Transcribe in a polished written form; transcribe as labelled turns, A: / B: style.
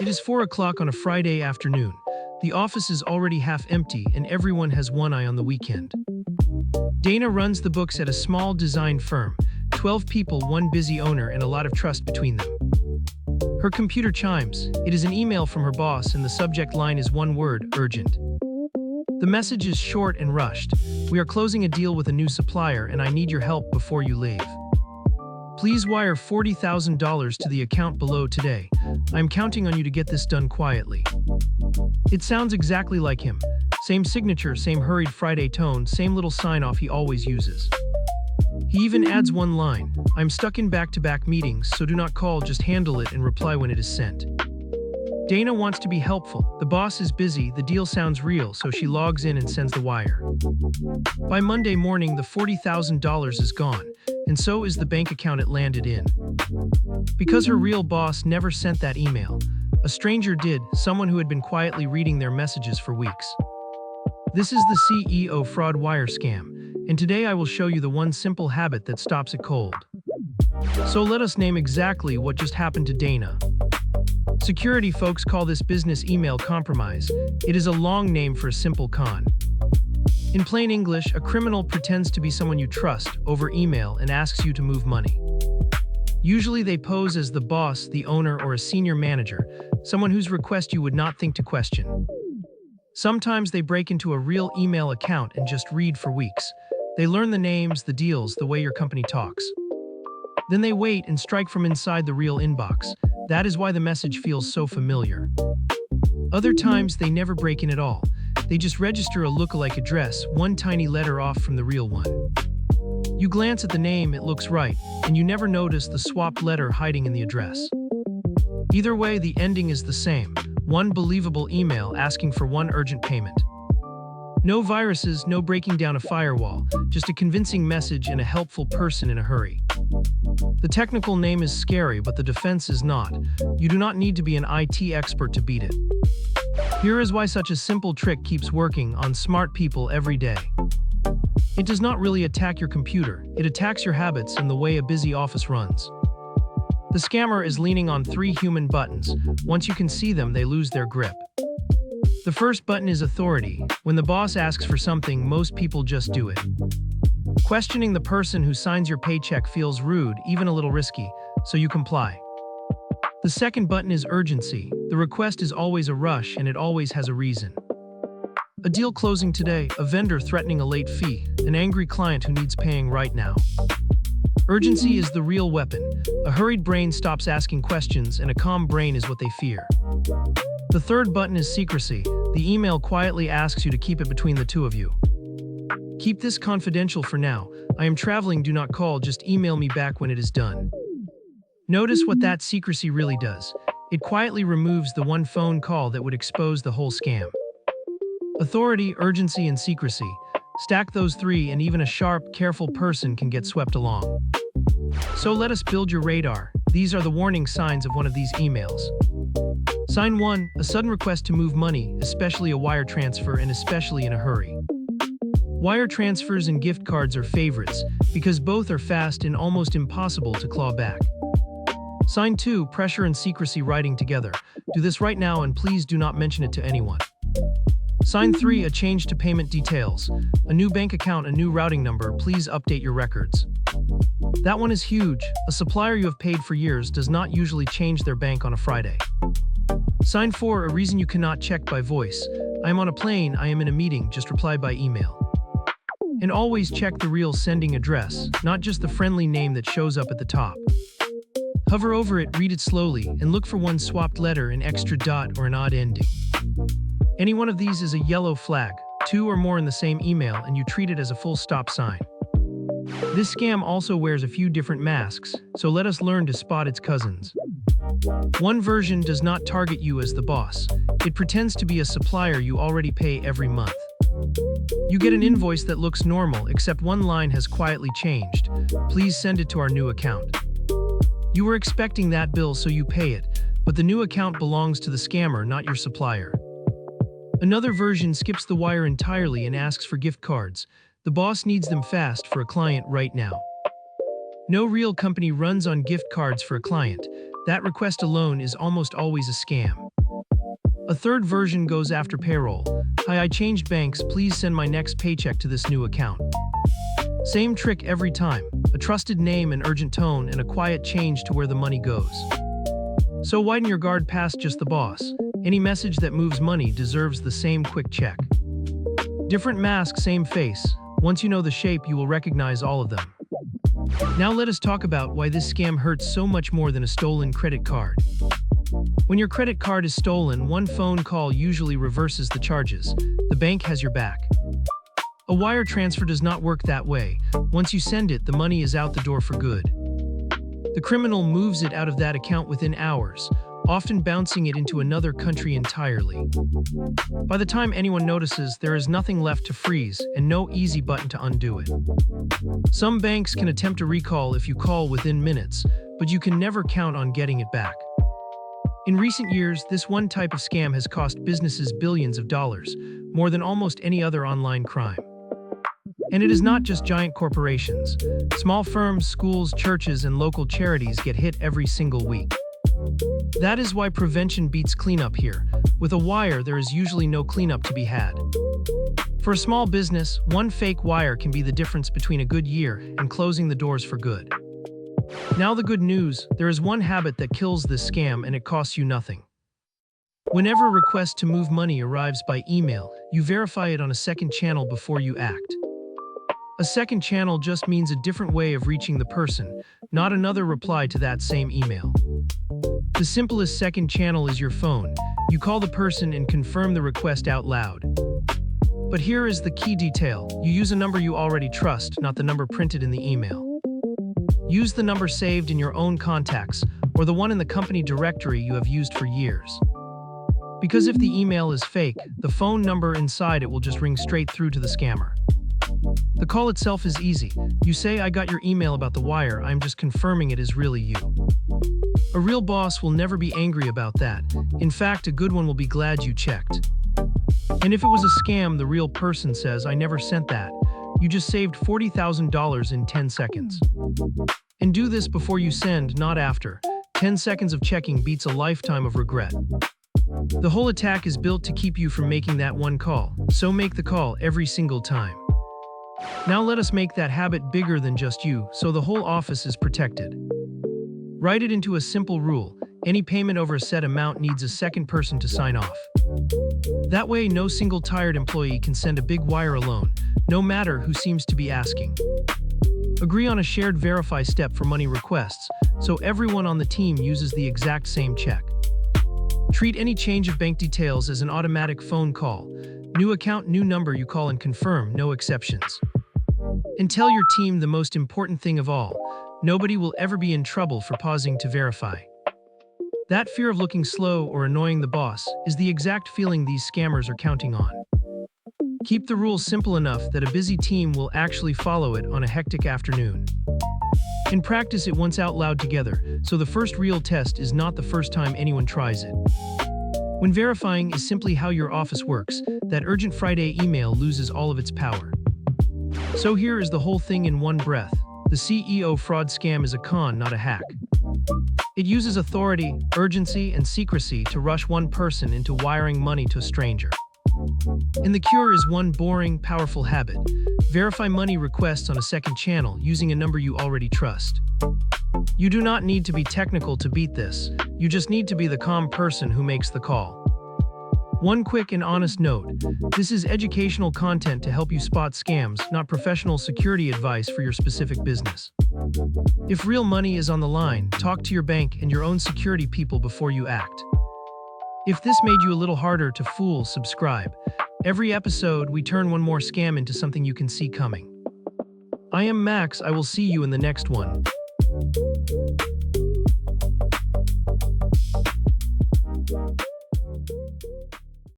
A: It is 4 o'clock on a Friday afternoon. The office is already half empty and everyone has one eye on the weekend. Dana runs the books at a small design firm. 12 people, one busy owner, and a lot of trust between them. Her computer chimes. It is an email from her boss and the subject line is one word, urgent. The message is short and rushed. We are closing a deal with a new supplier and I need your help before you leave. Please wire $40,000 to the account below today. I'm counting on you to get this done quietly. It sounds exactly like him. Same signature, same hurried Friday tone, same little sign-off he always uses. He even adds one line. I'm stuck in back-to-back meetings, so do not call, just handle it and reply when it is sent. Dana wants to be helpful. The boss is busy, the deal sounds real, so she logs in and sends the wire. By Monday morning, the $40,000 is gone, and so is the bank account it landed in. Because her real boss never sent that email, a stranger did, someone who had been quietly reading their messages for weeks. This is the CEO fraud wire scam, and today I will show you the one simple habit that stops it cold. So let us name exactly what just happened to Dana. Security folks call this business email compromise. It is a long name for a simple con. In plain English, a criminal pretends to be someone you trust over email and asks you to move money. Usually they pose as the boss, the owner, or a senior manager, someone whose request you would not think to question. Sometimes they break into a real email account and just read for weeks. They learn the names, the deals, the way your company talks. Then they wait and strike from inside the real inbox. That is why the message feels so familiar. Other times, they never break in at all. They just register a lookalike address, one tiny letter off from the real one. You glance at the name, it looks right, and you never notice the swapped letter hiding in the address. Either way, the ending is the same. One believable email asking for one urgent payment. No viruses, no breaking down a firewall, just a convincing message and a helpful person in a hurry. The technical name is scary, but the defense is not. You do not need to be an IT expert to beat it. Here is why such a simple trick keeps working on smart people every day. It does not really attack your computer, it attacks your habits and the way a busy office runs. The scammer is leaning on 3 human buttons. Once you can see them, they lose their grip. The first button is authority. When the boss asks for something, most people just do it. Questioning the person who signs your paycheck feels rude, even a little risky, so you comply. The second button is urgency. The request is always a rush and it always has a reason. A deal closing today, a vendor threatening a late fee, an angry client who needs paying right now. Urgency is the real weapon. A hurried brain stops asking questions and a calm brain is what they fear. The third button is secrecy. The email quietly asks you to keep it between the two of you. Keep this confidential for now. I am traveling, do not call, just email me back when it is done. Notice what that secrecy really does. It quietly removes the one phone call that would expose the whole scam. Authority, urgency, and secrecy. Stack those 3 and even a sharp, careful person can get swept along. So let us build your radar. These are the warning signs of one of these emails. Sign 1, a sudden request to move money, especially a wire transfer and especially in a hurry. Wire transfers and gift cards are favorites because both are fast and almost impossible to claw back. Sign 2, pressure and secrecy writing together. Do this right now and please do not mention it to anyone. Sign 3, a change to payment details. A new bank account, a new routing number, please update your records. That one is huge. A supplier you have paid for years does not usually change their bank on a Friday. Sign 4, a reason you cannot check by voice. I am on a plane, I am in a meeting, just reply by email. And always check the real sending address, not just the friendly name that shows up at the top. Hover over it, read it slowly, and look for one swapped letter, an extra dot, or an odd ending. Any one of these is a yellow flag, 2 or more in the same email, and you treat it as a full stop sign. This scam also wears a few different masks, so let us learn to spot its cousins. One version does not target you as the boss. It pretends to be a supplier you already pay every month. You get an invoice that looks normal, except one line has quietly changed. Please send it to our new account. You were expecting that bill, so you pay it, but the new account belongs to the scammer, not your supplier. Another version skips the wire entirely and asks for gift cards. The boss needs them fast for a client right now. No real company runs on gift cards for a client. That request alone is almost always a scam. A third version goes after payroll. Hi, I changed banks, please send my next paycheck to this new account. Same trick every time, a trusted name, an urgent tone, and a quiet change to where the money goes. So widen your guard past just the boss. Any message that moves money deserves the same quick check. Different mask, same face. Once you know the shape, you will recognize all of them. Now let us talk about why this scam hurts so much more than a stolen credit card. When your credit card is stolen, one phone call usually reverses the charges. The bank has your back. A wire transfer does not work that way. Once you send it, the money is out the door for good. The criminal moves it out of that account within hours, often bouncing it into another country entirely. By the time anyone notices, there is nothing left to freeze and no easy button to undo it. Some banks can attempt a recall if you call within minutes, but you can never count on getting it back. In recent years, this one type of scam has cost businesses billions of dollars, more than almost any other online crime. And it is not just giant corporations. Small firms, schools, churches, and local charities get hit every single week. That is why prevention beats cleanup here. With a wire, there is usually no cleanup to be had. For a small business, one fake wire can be the difference between a good year and closing the doors for good. Now the good news, there is one habit that kills this scam and it costs you nothing. Whenever a request to move money arrives by email, you verify it on a second channel before you act. A second channel just means a different way of reaching the person, not another reply to that same email. The simplest second channel is your phone. You call the person and confirm the request out loud. But here is the key detail. You use a number you already trust, not the number printed in the email. Use the number saved in your own contacts, or the one in the company directory you have used for years. Because if the email is fake, the phone number inside it will just ring straight through to the scammer. The call itself is easy. You say, I got your email about the wire, I'm just confirming it is really you. A real boss will never be angry about that. In fact, a good one will be glad you checked. And if it was a scam, the real person says, I never sent that. You just saved $40,000 in 10 seconds. And do this before you send, not after. 10 seconds of checking beats a lifetime of regret. The whole attack is built to keep you from making that one call, so make the call every single time. Now let us make that habit bigger than just you, so the whole office is protected. Write it into a simple rule. Any payment over a set amount needs a second person to sign off. That way, no single tired employee can send a big wire alone, no matter who seems to be asking. Agree on a shared verify step for money requests, so everyone on the team uses the exact same check. Treat any change of bank details as an automatic phone call. New account, new number, you call and confirm, no exceptions. And tell your team the most important thing of all, nobody will ever be in trouble for pausing to verify. That fear of looking slow or annoying the boss is the exact feeling these scammers are counting on. Keep the rules simple enough that a busy team will actually follow it on a hectic afternoon. And practice it once out loud together, so the first real test is not the first time anyone tries it. When verifying is simply how your office works, that urgent Friday email loses all of its power. So here is the whole thing in one breath. The CEO fraud scam is a con, not a hack. It uses authority, urgency, and secrecy to rush one person into wiring money to a stranger. And the cure is one boring, powerful habit. Verify money requests on a second channel using a number you already trust. You do not need to be technical to beat this. You just need to be the calm person who makes the call. One quick and honest note, this is educational content to help you spot scams, not professional security advice for your specific business. If real money is on the line, talk to your bank and your own security people before you act. If this made you a little harder to fool, subscribe. Every episode, we turn one more scam into something you can see coming. I am Max, I will see you in the next one.